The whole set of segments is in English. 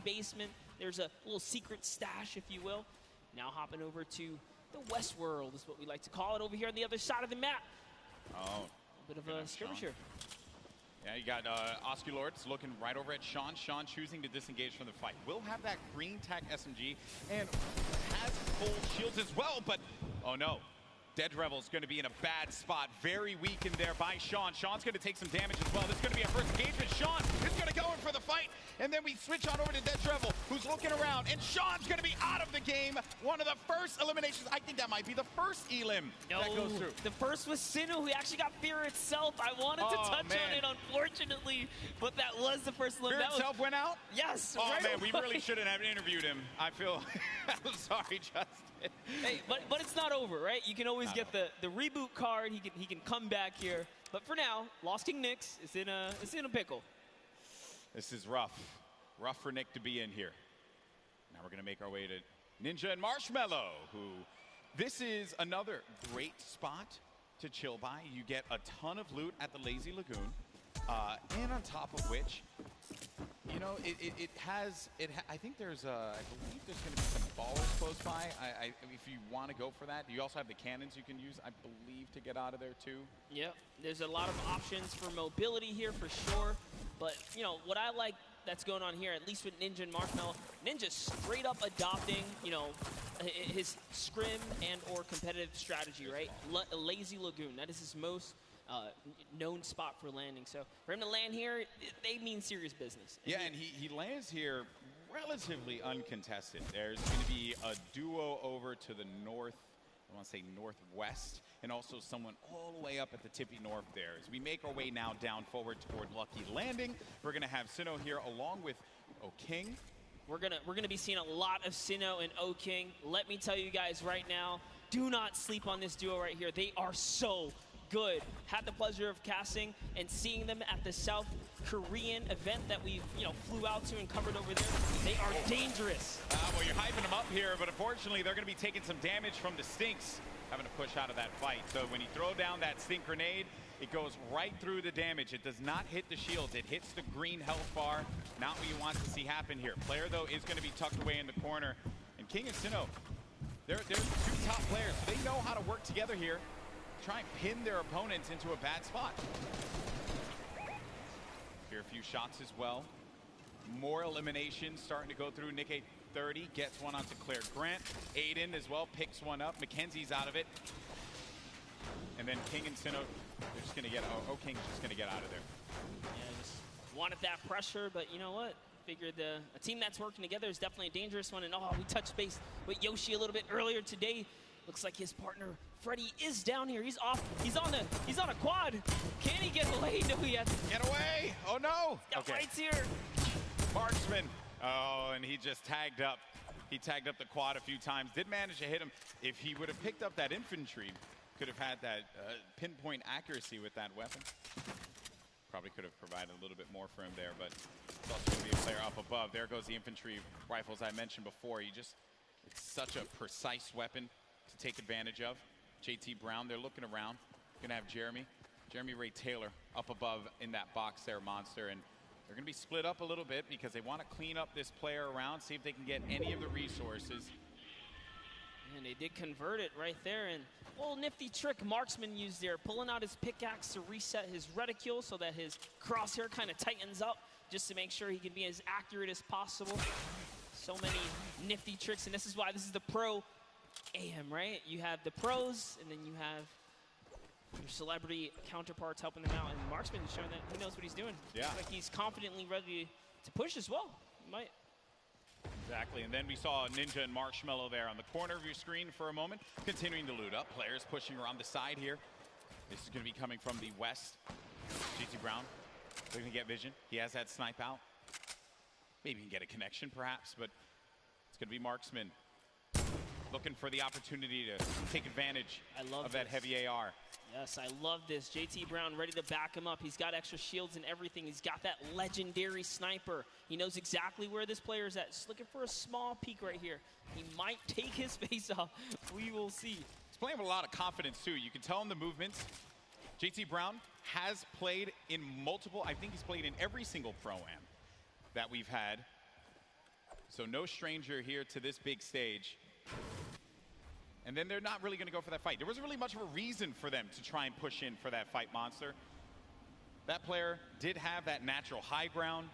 basement. There's a little secret stash, if you will. Now hopping over to the West World is what we like to call it over here on the other side of the map. Oh. A bit of a skirmisher. Yeah, you got Osculords looking right over at Sean. Sean choosing to disengage from the fight. Will have that green tack SMG and has full shields as well, but oh no. Dead Revel's going to be in a bad spot. Very weakened there by Sean. Sean's going to take some damage as well. This is going to be a first engagement. Sean is going to go in for the fight. And then we switch on over to Dead Revel, who's looking around. And Sean's going to be out of the game. One of the first eliminations. I think that might be the first elim that goes through. The first was Sinnoh, who actually got Fear itself. I wanted to touch on it, unfortunately. But that was the first elimination. Fear itself went out? Yes. Oh, man, we really shouldn't have interviewed him. I feel I'm sorry, Justin. Hey, but it's not over, right? You can always get the reboot card. He can come back here. But for now, Lost King Nyx is in a pickle. This is rough. Rough for Nick to be in here. Now we're going to make our way to Ninja and Marshmallow, who this is another great spot to chill by. You get a ton of loot at the Lazy Lagoon. And on top of which, you know, I think there's I believe there's going to be some ballers close by. If you want to go for that, you also have the cannons you can use, I believe, to get out of there too. Yep, there's a lot of options for mobility here for sure. But, you know, what I like that's going on here, at least with Ninja and Marshmallow, Ninja straight up adopting, you know, his scrim and or competitive strategy, right? Lazy Lagoon, that is his most known spot for landing. So for him to land here, they mean serious business. Yeah, and he lands here relatively uncontested. There's going to be a duo over to the north, I want to say northwest, and also someone all the way up at the tippy north there. As we make our way now down forward toward Lucky Landing, we're going to have Sinnoh here along with O'King. We're gonna be seeing a lot of Sinnoh and O'King. Let me tell you guys right now, do not sleep on this duo right here. They are so good. Had the pleasure of casting and seeing them at the South Korean event that we flew out to and covered over there. They are dangerous. Well, you're hyping them up here, but unfortunately they're going to be taking some damage from the Stinks, having to push out of that fight. So when you throw down that Stink Grenade, it goes right through the damage. It does not hit the shields. It hits the green health bar. Not what you want to see happen here. Player, though, is going to be tucked away in the corner. And King and Sinnoh, they're two top players. So they know how to work together here. Try and pin their opponents into a bad spot. Here a few shots as well. More eliminations starting to go through. Nick 830 gets one onto Claire Grant. Aiden as well picks one up. Mackenzie's out of it. And then King and Sinnoh, they're just going to get, King's just going to get out of there. Yeah, just wanted that pressure, but you know what? Figured a team that's working together is definitely a dangerous one. And we touched base with Yoshi a little bit earlier today. Looks like his partner Freddy is down here. He's off. He's on a quad. Can he get away? No, he has to get away. Oh no. Got fights here. Marksman. Oh, and he just tagged up. He tagged up the quad a few times. Did manage to hit him. If he would have picked up that infantry, could have had that pinpoint accuracy with that weapon. Probably could have provided a little bit more for him there, but it's also going to be a player up above. There goes the infantry rifles I mentioned before. It's such a precise weapon to take advantage of. JT Brown, they're looking around. Going to have Jeremy Ray Taylor up above in that box there, Monster, and they're going to be split up a little bit because they want to clean up this player around, see if they can get any of the resources. And they did convert it right there. And a little nifty trick Marksman used there, pulling out his pickaxe to reset his reticule so that his crosshair kind of tightens up just to make sure he can be as accurate as possible. So many nifty tricks, and this is why this is the pro AM, right? You have the pros, and then you have your celebrity counterparts helping them out. And Marksman is showing that he knows what he's doing. Yeah. Looks like he's confidently ready to push as well. He might. Exactly, and then we saw Ninja and Marshmallow there on the corner of your screen for a moment, continuing to loot up. Players pushing around the side here. This is going to be coming from the west. JT Brown, they're going to get vision. He has that snipe out. Maybe he can get a connection, perhaps, but it's going to be Marksman looking for the opportunity to take advantage of that heavy AR. Yes, I love this. JT Brown ready to back him up. He's got extra shields and everything. He's got that legendary sniper. He knows exactly where this player is at. Just looking for a small peek right here. He might take his face off. We will see. He's playing with a lot of confidence, too. You can tell in the movements. JT Brown has played in multiple, I think he's played in every single Pro-Am that we've had. So no stranger here to this big stage. And then they're not really going to go for that fight. There wasn't really much of a reason for them to try and push in for that fight, Monster. That player did have that natural high ground.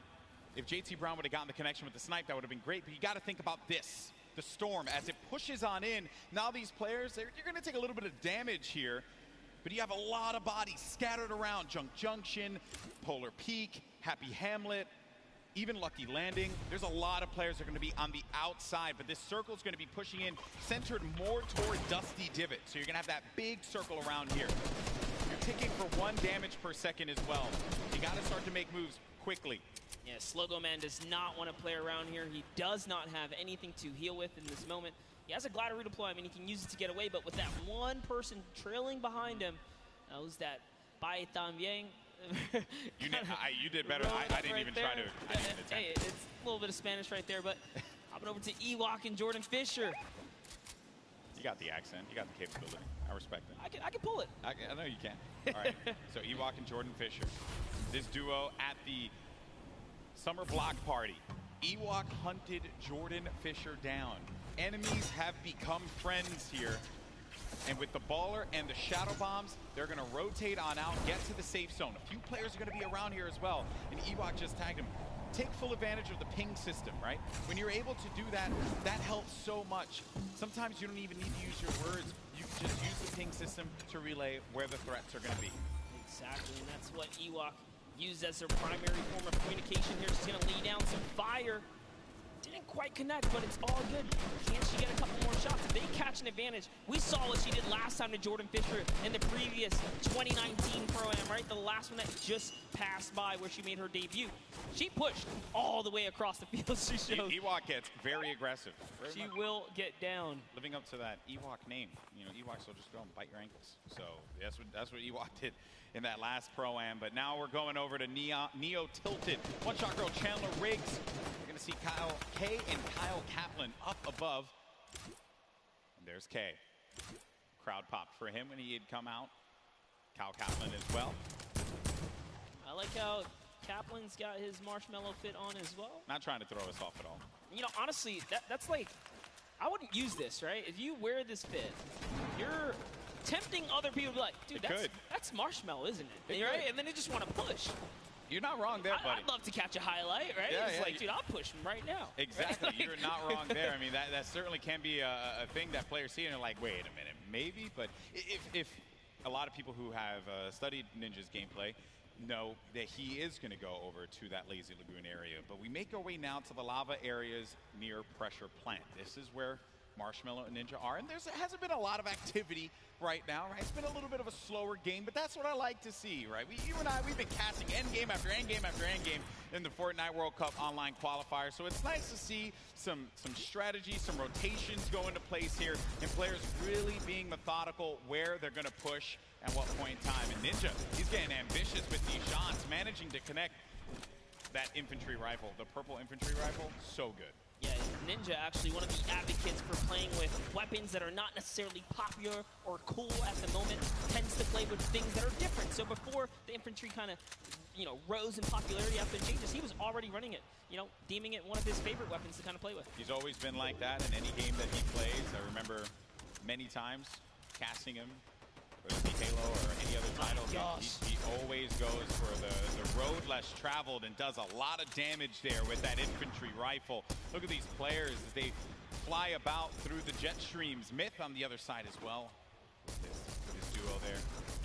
If JT Brown would have gotten the connection with the snipe, that would have been great. But you got to think about this. The storm, as it pushes on in. Now these players, you're going to take a little bit of damage here. But you have a lot of bodies scattered around. Junk Junction, Polar Peak, Happy Hamlet, even Lucky Landing. There's a lot of players that are going to be on the outside, but this circle is going to be pushing in, centered more toward Dusty Divot. So you're going to have that big circle around here. You're ticking for 1 damage per second as well. You got to start to make moves quickly. Yeah, Slogo Man does not want to play around here. He does not have anything to heal with in this moment. He has a glider redeploy. I mean, he can use it to get away, but with that one person trailing behind him, that was that Bai También. You did better. I didn't even try to. Hey, it's a little bit of Spanish right there, but hopping over to Ewok and Jordan Fisher. You got the accent. You got the capability. I respect it. I can pull it. I know you can. All right. So Ewok and Jordan Fisher. This duo at the summer block party. Ewok hunted Jordan Fisher down. Enemies have become friends here. And with the baller and the shadow bombs, they're going to rotate on out, get to the safe zone. A few players are going to be around here as well. And Ewok just tagged him. Take full advantage of the ping system, right? When you're able to do that, that helps so much. Sometimes you don't even need to use your words. You can just use the ping system to relay where the threats are going to be. Exactly, and that's what Ewok used as their primary form of communication here. She's going to lay down some fire. Didn't quite connect, but it's all good. Can she get a couple more shots? If they catch an advantage, we saw what she did last time to Jordan Fisher in the previous 2019 Pro-Am, right? The last one that just passed by where she made her debut. She pushed all the way across the field. She showed. Ewok gets very aggressive. She will get down. Living up to that Ewok name. You know, Ewoks will just go and bite your ankles. So that's what Ewok did in that last Pro-Am. But now we're going over to Neo Tilted. One shot girl Chandler Riggs. You're going to see Kyle K and Kyle Kaplan up above. And there's K. Crowd popped for him when he had come out. Kyle Kaplan as well. I like how Kaplan's got his marshmallow fit on as well. Not trying to throw us off at all. You know, honestly, that's like, I wouldn't use this, right? If you wear this fit, you're tempting other people to be like, dude, that's marshmallow, isn't it? Right? And then they just want to push. You're not wrong there, buddy. I'd love to catch a highlight, right? Yeah, it's like, dude, I'll push him right now. Exactly. Right? You're not wrong there. I mean, that certainly can be a thing that players see and they're like, wait a minute, maybe? But if a lot of people who have studied Ninja's gameplay know that he is going to go over to that Lazy Lagoon area. But we make our way now to the lava areas near Pressure Plant. This is where Marshmallow and Ninja are, and there hasn't been a lot of activity right now, right? It's been a little bit of a slower game, but that's what I like to see, right? You and I, we've been casting endgame after endgame after endgame in the Fortnite World Cup online qualifier, so it's nice to see some strategy, some rotations go into place here, and players really being methodical where they're going to push at what point in time. And Ninja, he's getting ambitious with these shots, managing to connect that infantry rifle, the purple infantry rifle, so good. Yeah, Ninja actually one of the advocates for playing with weapons that are not necessarily popular or cool at the moment, tends to play with things that are different. So before the infantry kind of, rose in popularity after the changes, he was already running it, deeming it one of his favorite weapons to kind of play with. He's always been like that in any game that he plays. I remember many times casting him, whether it be Halo or any other title. He always goes for the road less traveled and does a lot of damage there with that infantry rifle. Look at these players as they fly about through the jet streams. Myth on the other side as well. With his duo there.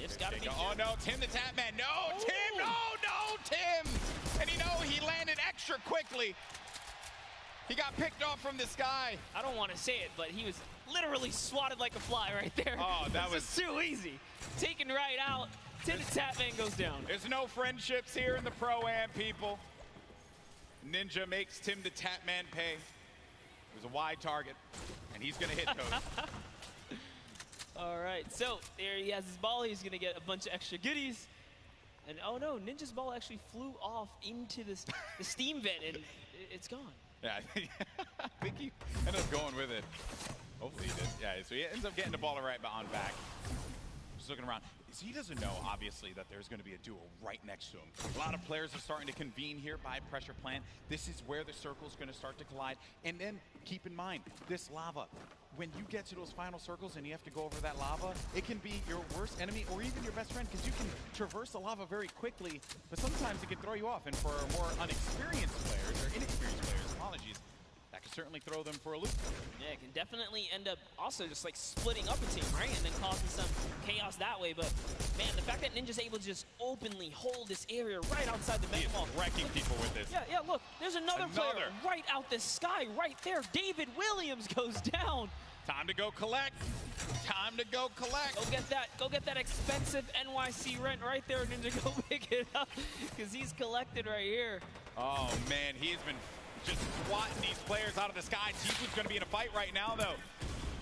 It's got to be. Oh no, Tim the Tapman. No, ooh. Tim, no, Tim. And he landed extra quickly. He got picked off from the sky. I don't want to say it, but he was literally swatted like a fly right there. Oh, that was too easy. Taken right out. Tim the Tapman goes down. There's no friendships here in the Pro-Am, people. Ninja makes Tim the Tapman pay. It was a wide target, and he's going to hit those. All right, so there he has his ball. He's going to get a bunch of extra goodies. And oh no, Ninja's ball actually flew off into the steam vent, and it's gone. Yeah, I think he ended up going with it. Hopefully he did. Yeah, so he ends up getting the ball right on back. Just looking around. So he doesn't know, obviously, that there's going to be a duo right next to him. A lot of players are starting to convene here by pressure plant. This is where the circle's going to start to collide. And then keep in mind, this lava, when you get to those final circles and you have to go over that lava, it can be your worst enemy or even your best friend, because you can traverse the lava very quickly, but sometimes it can throw you off. And for more unexperienced players, or inexperienced players, apologies, that can certainly throw them for a loop. Yeah, it can definitely end up also just like splitting up a team, right? And then causing some chaos that way. But man, the fact that Ninja's able to just openly hold this area right outside the mega ball. Wrecking people with this. Yeah, look, there's another player right out the sky right there. David Williams goes down. Time to go collect. Time to go collect. Go get that expensive NYC rent right there, Ninja. Go pick it up, because he's collected right here. Oh man, he has been just swatting these players out of the sky. Tifu's going to be in a fight right now, though.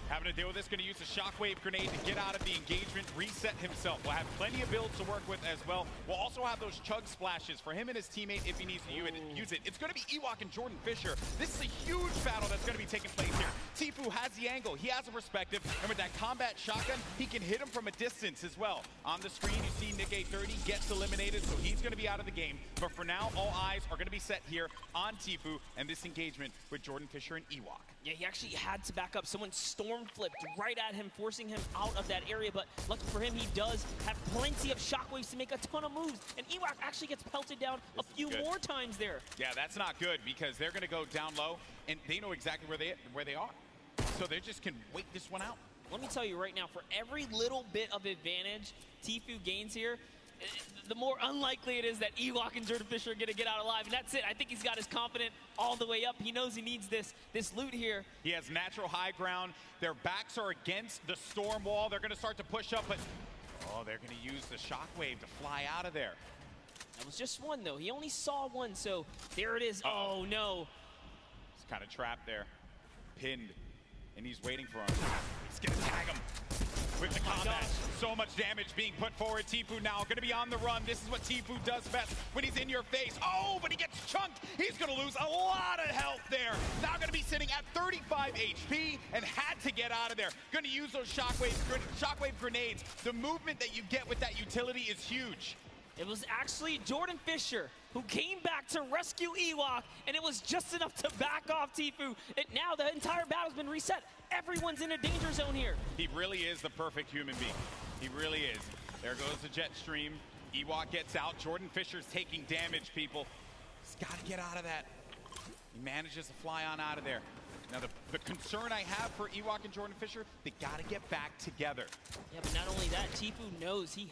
Having to deal with this, going to use a shockwave grenade to get out of the engagement, reset himself. We'll have plenty of builds to work with as well. We'll also have those chug splashes for him and his teammate if he needs to use it. It's going to be Ewok and Jordan Fisher. This is a huge battle that's going to be taking place here. Tifu has the angle. He has a perspective. And with that combat shotgun, he can hit him from a distance as well. On the screen, you see Nick 830 gets eliminated, so he's going to be out of the game. But for now, all eyes are going to be set here on Tifu and this engagement with Jordan Fisher and Ewok. Yeah, he actually had to back up. Someone storm flipped right at him, forcing him out of that area. But lucky for him, he does have plenty of shockwaves to make a ton of moves. And Ewok actually gets pelted down a few more times there. Yeah, that's not good, because they're going to go down low, and they know exactly where they are. So they just can wait this one out. Let me tell you right now, for every little bit of advantage Tifu gains here, the more unlikely it is that Ewok and Jordan Fisher are going to get out alive. And that's it. I think he's got his confidence all the way up. He knows he needs this loot here. He has natural high ground. Their backs are against the storm wall. They're going to start to push up, but they're going to use the shockwave to fly out of there. That was just one, though. He only saw one, so there it is. Oh, no. He's kind of trapped there, pinned, and he's waiting for him. He's going to tag him. With the combat, so much damage being put forward. Tifu now going to be on the run. This is what Tifu does best when he's in your face. Oh, but he gets chunked. He's going to lose a lot of health there. Now going to be sitting at 35 HP and had to get out of there. Going to use those shockwave grenades. The movement that you get with that utility is huge. It was actually Jordan Fisher who came back to rescue Ewok, and it was just enough to back off Tifu. And now the entire battle's been reset. Everyone's in a danger zone here. He really is the perfect human being. He really is. There goes the jet stream. Ewok gets out. Jordan Fisher's taking damage, people. He's got to get out of that. He manages to fly on out of there. Now, the concern I have for Ewok and Jordan Fisher, they got to get back together. Yeah, but not only that, Tifu knows he